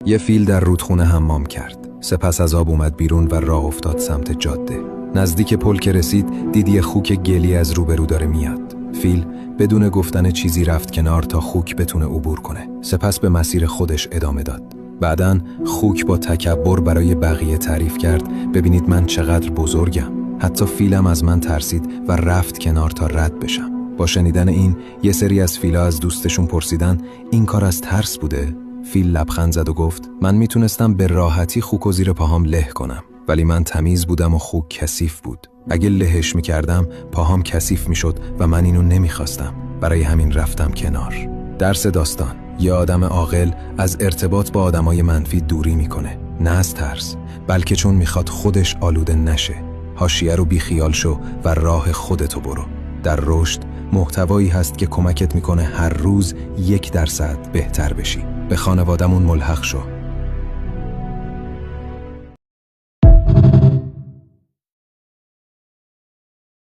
یه فیل در رودخونه حمام کرد. سپس از آب اومد بیرون و راه افتاد سمت جاده. نزدیک پل که رسید دید یه خوک گلی از روبرو داره میاد. فیل بدون گفتن چیزی رفت کنار تا خوک بتونه عبور کنه. سپس به مسیر خودش ادامه داد. بعدن خوک با تکبر برای بقیه تعریف کرد ببینید من چقدر بزرگم. حتی فیلم از من ترسید و رفت کنار تا رد بشم. با شنیدن این یه سری از فیلا از دوستشون پرسیدن این کار از ترس بوده؟ فیل لبخند زد و گفت من میتونستم به راحتی خوک و زیر پاهام له کنم، ولی من تمیز بودم و خوک کثیف بود. اگه لهش میکردم پاهام کثیف میشد و من اینو نمیخواستم. برای همین رفتم کنار. درس داستان: یه آدم عاقل از ارتباط با آدمای منفی دوری میکنه، نه از ترس، بلکه چون میخواد خودش آلوده نشه. حاشیه رو بیخیال شو و راه خودتو برو. در رشد محتوایی هست که کمکت میکنه هر روز 1% بهتر بشی. به خانوادمون ملحق شو.